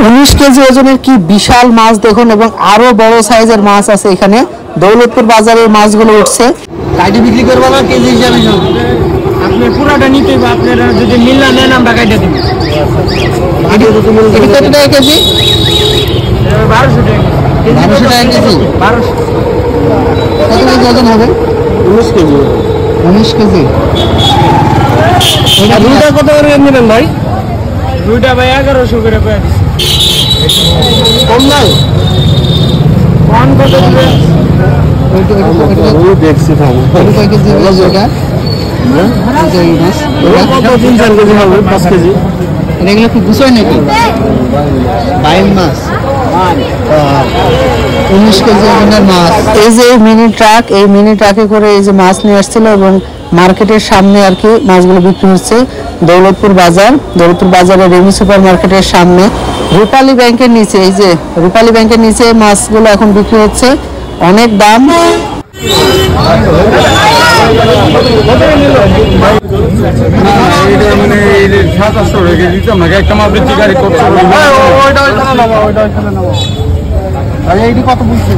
19 KG ওজনের কি বিশাল মাছ দেখুন, এবং আরো বড় সাইজের মাছ আছে এখানে। দৌলতপুর বাজারের মাছগুলো উঠছে। কাইটে বিক্রি করবো না, কেজি হিসাবে আপনি পুরাটা নিতে হবে। আপনারা যদি মিল্লা নেন আমরা কাইটে দিব। কত টাকা কেজি? 1200 টাকা। 1200 টাকা কেজি। 1200। কত কেজি ওজন হবে? 19 কেজি। 19 কেজি। রুইটা কত করে নেবেন ভাই? রুইটা ভাই 1100 করে পাই। কম নাই? কোন কত দিবে? ওই দেখছি থামো। কত কেজি হবে এটা? এই মাছ কত 3-4 কেজি হবে? 5 কেজি। এগুলো কি গুছাই নাকি? বাইম মাছ। 19 কেজি ওজনের মাছ। এই যে মিনি ট্রাক, এই মিনি ট্রাকে করে এই যে মাছ নিয়ে আসছিল এবং মার্কেটের সামনে আর কি মাছগুলো বিক্রি হচ্ছে। দৌলতপুর বাজারে রেমি সুপার মার্কেটের সামনে রূপালী ব্যাংকের নিচে, এই যে রূপালী ব্যাংকের নিচে মাছগুলো এখন বিক্রি হচ্ছে। অনেক দাম। এইটি কত বলছে?